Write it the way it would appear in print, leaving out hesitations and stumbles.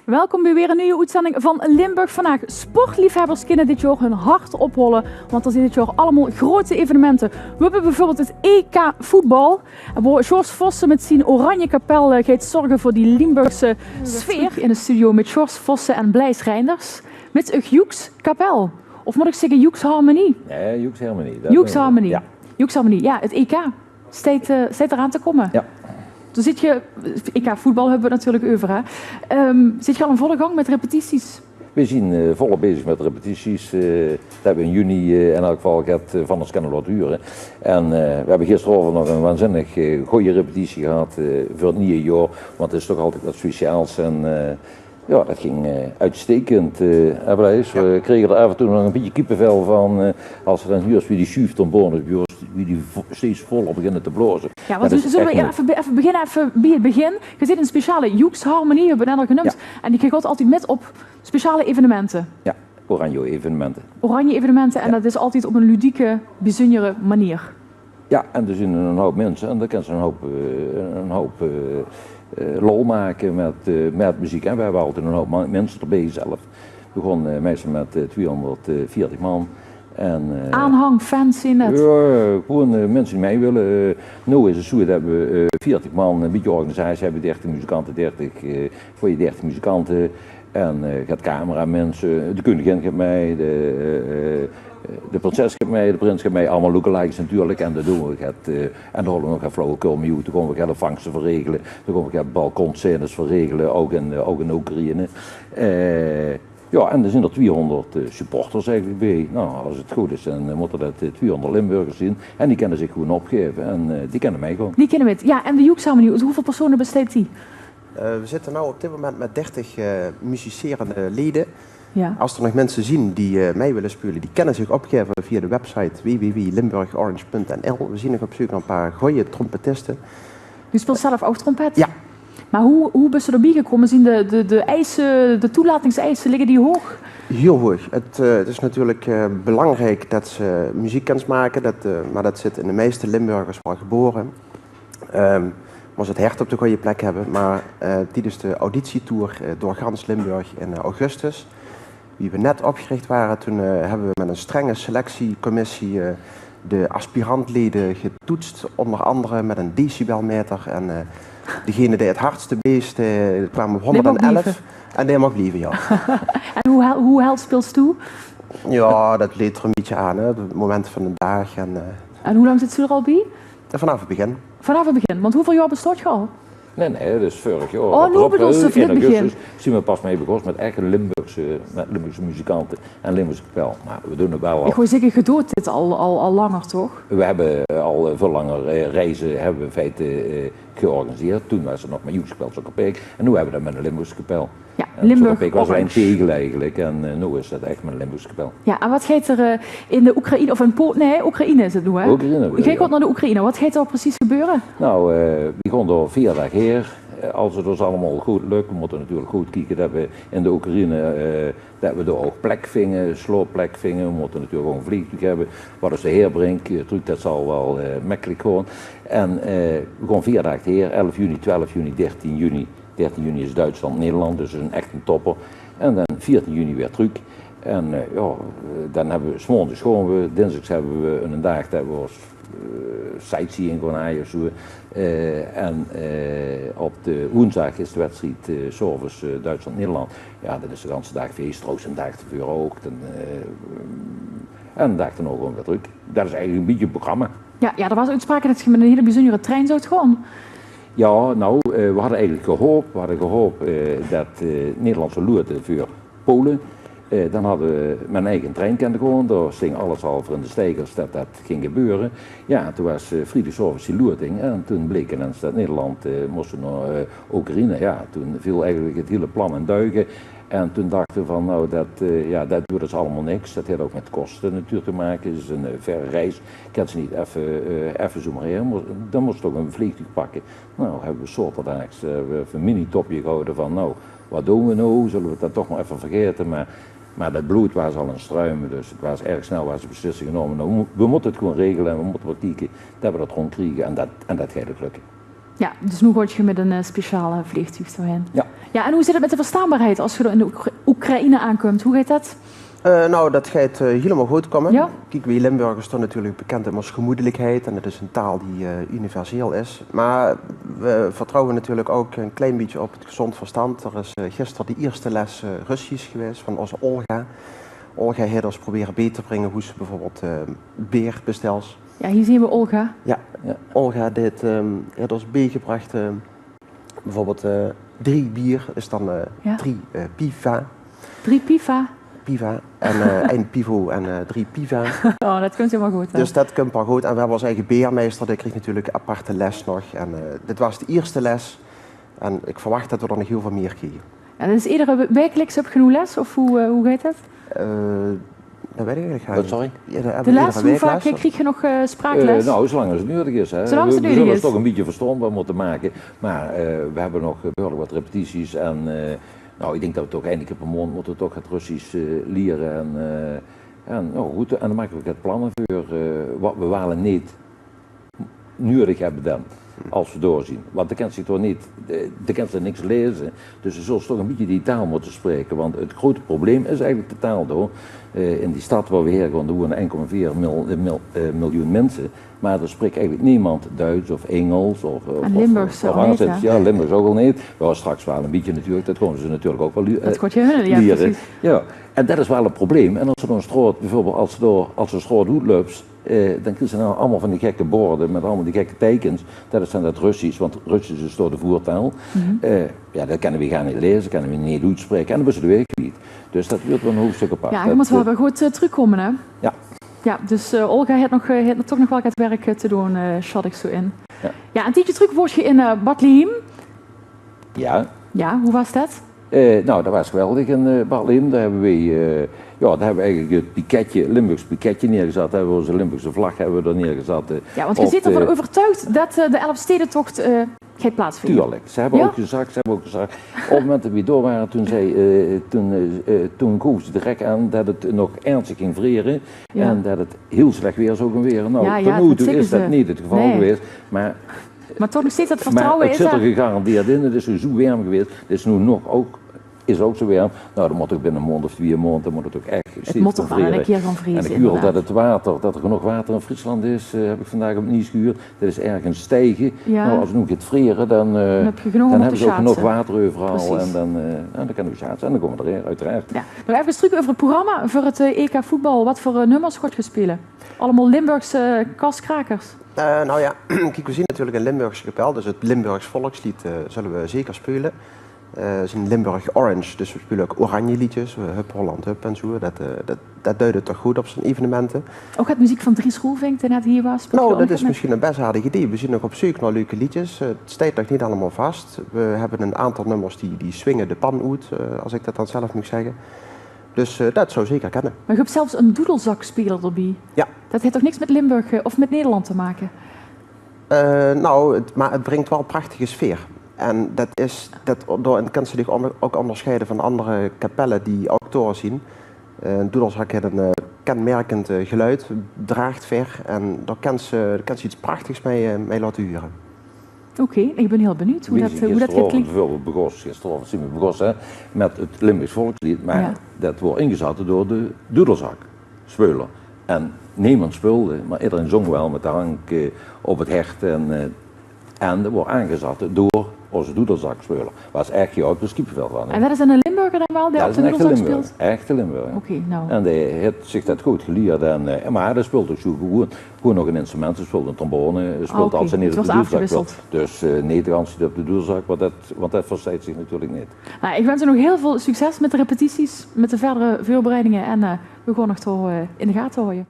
Welkom bij weer een nieuwe uitzending van Limburg Vandaag. Sportliefhebbers kunnen dit jaar hun hart oprollen, want er zijn dit jaar allemaal grote evenementen. We hebben bijvoorbeeld het EK voetbal, waar George Vossen met zijn oranje kapel gaat zorgen voor die Limburgse sfeer. In de studio met George Vossen en Blijs Reinders, met Joeks kapel. Of moet ik zeggen Joeks Harmonie? Nee, Joeks Harmonie. Joeks Harmonie. Ja. Joeks Harmonie, ja, het EK staat eraan te komen. Ja. Toen zit je, EK voetbal hebben we het natuurlijk over, hè. Zit je al in volle gang met repetities? We zijn volop bezig met repetities. Dat hebben we in juni in elk geval gehad van ons kennen wat uren. En we hebben gisteravond nog een waanzinnig goede repetitie gehad voor het nieuwe jaar. Want het is toch altijd wat speciaals. En ja, dat ging uitstekend. We kregen er af en toe nog een beetje kippenvel van als we dan hier wie die schuift om boven wie die steeds volop beginnen te blazen. Ja, want zullen we even beginnen bij het begin. Je zit een speciale Joeks Harmonie, hebben we net al genoemd. Ja. En die gaat altijd met op speciale evenementen. Ja, oranje evenementen. Oranje evenementen en dat is altijd op een ludieke, bijzondere manier. Ja, en er zijn een hoop mensen en daar kunnen ze een hoop lol maken met muziek. En we hebben altijd een hoop mensen erbij zelf. We begonnen meestal met 240 man. En, aanhang, fans in het? Ja, gewoon mensen die mee willen. Nu is het zo dat we 40 man, een beetje organisatie hebben, 30 muzikanten, 30 muzikanten. En gaat cameramensen, de koningin gaat mee, de prinses gaat mee, de prins gaat mee, allemaal lookalikes natuurlijk. En dat doen we. En dan houden we nog een flauwekul mute, dan gaan we de vangsten verregelen, dan gaan we balkonscènes verregelen, ook in Oekraïne. Ja, en er zijn er 200 supporters eigenlijk bij. Nou, als het goed is, dan moeten dat 200 Limburgers zijn. En die kunnen zich gewoon opgeven en die kennen mij gewoon. Die kennen we het. Ja, en de Joeks Harmonie, hoeveel personen besteedt die? We zitten nu op dit moment met 30 musicerende leden. Ja. Als er nog mensen zien die mee willen spelen, die kunnen zich opgeven via de website www.limburgorange.nl. We zien nog op zoek naar een paar goede trompetisten. U speelt zelf ook trompet? Ja. Maar hoe ben je erbij gekomen? Zien de eisen, de toelatingseisen, liggen die hoog? Heel hoog. Het is natuurlijk belangrijk dat ze muziekkennis maken, maar dat zit in de meeste Limburgers wel geboren. Moest het hart op de goede plek hebben, maar dit is de auditietour door gans Limburg in augustus. Die we net opgericht waren, toen hebben we met een strenge selectiecommissie de aspirantleden getoetst, onder andere met een decibelmeter. En degene die het hardste beest kwam op 111 en die mag blijven, ja. En hoe held speelt toe? Ja, dat leed er een beetje aan, hè, het moment van de dag. En hoe lang zit u er al bij? Vanaf het begin. Vanaf het begin, want hoeveel jaar bestaat je al? Nee, dat is vorig jaar. Oh, nu bedoel je van het begin. Zien we pas mee begonnen met echte Limburgse muzikanten en Limburgse kapel. Maar we doen het wel al. Ik hoor zeker gedood dit al langer, toch? We hebben al veel langer reizen hebben we in feite georganiseerd. Toen was het nog met Joeks kapel Sokkerpeek en nu hebben we dat met een Limburgse kapel. Ja, Limburg Sokkerpeek was een tegel eigenlijk en nu is dat echt met een Limburgse kapel. Ja, en wat gaat er in de Oekraïne, of in Polen, nee, Oekraïne is het nu, hè? Oekraïne. Ga ik wat naar de Oekraïne, wat gaat er precies gebeuren? Nou, we gaan door 4 dagen hier. Als het ons allemaal goed lukt, we moeten natuurlijk goed kijken dat we in de Oekraïne dat we er ook plek vingen, sloopplek vingen. We moeten natuurlijk ook een vliegtuig hebben. Wat is de Heerbrink, dat zal wel makkelijk gewoon. En we gaan 4 dagen hier, 11 juni, 12 juni, 13 juni. 13 juni is Duitsland-Nederland, dus een echt een topper. En dan 14 juni weer terug. En dan hebben we 's morgens gewoon we, dinsdags hebben we een dag dat we sightseeing gaan aaien of zo. En op de woensdag is de wedstrijd Service Duitsland-Nederland. Ja, dat is de hele dag feest, trouwens een dag te vuur ook. En een dag dan ook gewoon weer terug. Dat is eigenlijk een beetje het programma. Ja, er was uitspraak dat je met een hele bijzondere trein zou gaan. Ja, nou, we hadden eigenlijk gehoopt dat Nederland zou loten voor Polen. Dan hadden we mijn eigen trein kunnen gaan, daar sting alles al voor in de steigers dat ging gebeuren. Ja, toen was Friedrich Service die loting en toen bleek ineens dat Nederland moest naar Oekraïne. Ja, toen viel eigenlijk het hele plan in duigen. En toen dachten we van nou, dat doet dus allemaal niks. Dat heeft ook met kosten natuurlijk te maken. Het is een verre reis. Ik kan ze niet even zo maar heen. Dan moest toch een vliegtuig pakken. Nou, hebben we soortendaags een mini-topje gehouden van nou, wat doen we nou? Zullen we dat toch maar even vergeten? Maar dat bloed was al een struimen, dus het was erg snel was de beslissing genomen. Nou, we moeten het gewoon regelen en we moeten wat kijken dat we dat rond krijgen en dat gaat het lukken. Ja, dus nu word je met een speciale vliegtuig doorheen. Ja. Ja, en hoe zit het met de verstaanbaarheid als je er in de Oekraïne aankomt? Hoe gaat dat? Nou, dat gaat helemaal goed komen. Ja? Kijk, wij Limburgers staan natuurlijk bekend om onze gemoedelijkheid en het is een taal die universeel is. Maar we vertrouwen natuurlijk ook een klein beetje op het gezond verstand. Er is gisteren de eerste les Russisch geweest van onze Olga. Olga heeft ons proberen bij te brengen hoe ze bijvoorbeeld beer bestelt. Ja, hier zien we Olga. Ja, Olga heeft ons bijgebracht bijvoorbeeld 3 bier is dan 3 piva. 3 piva. Piva en 1 pivo en 3 piva. Oh, dat komt helemaal goed. Hè? Dus dat komt wel goed. En we hebben onze eigen beermeester, die kreeg natuurlijk een aparte les nog. En dit was de eerste les. En ik verwacht dat we er nog heel veel meer krijgen. En is iedere wekelijks heb je genoeg les? Of hoe gaat het? Dat weet ik eigenlijk Wat, niet. sorry? Ja, De les, hoe vaak krijg je nog spraakles? Nou, zolang als het nodig is. Hè. Zolang het we nodig zullen is. het toch een beetje verstaanbaar moeten maken. Maar we hebben nog behoorlijk wat repetities. En nou, ik denk dat we toch eindelijk per maand moeten toch het Russisch leren. En nou goed, en dan maken we het plannen voor wat we wel niet nodig hebben dan. Als we doorzien. Want de kent zich toch niet, de kent er niks lezen. Dus ze zullen toch een beetje die taal moeten spreken. Want het grote probleem is eigenlijk de taal door. In die stad waar we herkomen, er wonen 1,4 miljoen mensen. Maar er spreekt eigenlijk niemand Duits of Engels of Limburgs ook niet, hè? Ja, Limburgs ook al niet. Maar straks wel een beetje natuurlijk, dat komen ze natuurlijk ook wel dat wordt je hun, ja, leren. precies. Ja, en dat is wel een probleem. En als er dan straat, bijvoorbeeld als er straat goed loopt, dan krijgen ze nou allemaal van die gekke borden met allemaal die gekke tekens. Dat is dan dat Russisch, want Russisch is door de voertaal. Ja, dat kunnen we gaan niet lezen, kunnen we niet uitspreken en dat is de week niet. Dus dat wordt wel een hoofdstuk apart. Ja, je moet wel weer goed terugkomen, hè? Ja. Ja, dus Olga heeft toch nog wel het werk te doen, schat ik zo in. Ja. Ja, een tijdje terug was je in Bethlehem. Ja. Ja, hoe was dat? Nou, dat was geweldig in Bethlehem. Daar hebben we, daar hebben we eigenlijk het piketje, Limburgs piketje neergezet. Hebben we onze Limburgse vlag hebben we er neergezet. Ja, want je zit ervan overtuigd dat de Elfstedentocht gaat plaatsvinden. Tuurlijk. Ze hebben ook gezegd, op het moment dat we door waren, toen koos ze direct aan dat het nog ernstig ging vreren. Ja. En dat het heel slecht weer zou gaan weer. Nou, Ja, tot nu toe dat is dat ze. niet het geval Nee. geweest. Maar toch nog steeds dat Maar vertrouwen het is zit er er. gegarandeerd in. Het is nu zo warm geweest. Het is nu nog ook zo warm. Nou, dan moet ook binnen een maand of 2 maanden, dan moet het ook echt Het moet toch wel een keer gaan En vriezen, ik huur inderdaad. dat er genoeg water in Friesland is, heb ik vandaag op nieuws gehuurd. Dat is ergens stijgen. Ja. Nou, als het nu gaat vreren, dan heb je genoeg om op hebben te ze ook genoeg schaatsen. water overal. Precies. En dan kunnen we schaatsen en dan komen we er uiteraard. Ja. Nog even terug over het programma voor het EK voetbal. Wat voor nummers gaat je spelen? Allemaal Limburgse kaskrakers. Nou ja, kijk, we zien natuurlijk een Limburgse kapel, dus het Limburgs volkslied zullen we zeker spelen. We zien Limburg Orange, dus we spelen ook oranje liedjes, Hup Holland Hup en zo. Dat duidt toch goed op zijn evenementen. Ook het muziek van Dries Roelvink, die net hier was. Nou, dat is misschien een best aardig idee. We zien nog op zoek naar leuke liedjes. Het staat nog niet allemaal vast. We hebben een aantal nummers die swingen de pan uit, als ik dat dan zelf moet zeggen. Dus dat zou zeker kennen. Maar je hebt zelfs een doedelzakspeler erbij. Ja. Dat heeft toch niks met Limburg of met Nederland te maken? Maar het brengt wel een prachtige sfeer. En dat kan ze zich ook onderscheiden van andere kapellen die ook doorzien. Een doedelzak heeft een kenmerkend geluid, draagt ver en daar kan ze iets prachtigs mee laten huren. Oké, ik ben heel benieuwd hoe dat gaat klinken. Bijvoorbeeld gisteravond zijn we begonnen met het Limburgs volkslied, maar dat wordt ingezet door de doedelzak, speuler. En niemand speelde, maar iedereen zong wel met de hank op het hecht en dat wordt aangezet door onze doedelzakspeler. Was echt jouw kippenvel van. En dat is een Limburger dan wel, die op de doedelzak speelt? Echte Limburger. Oké, nou. En die heeft zich dat goed geleerd. Maar hij speelt ook zo gewoon nog een instrument. Hij speelt een trombone, hij speelt als hij niet op de doelzak wil. Dus niet de kans op de doelzak, want dat verstaat zich natuurlijk niet. Nou, ik wens u nog heel veel succes met de repetities, met de verdere voorbereidingen en we gaan nog in de gaten houden.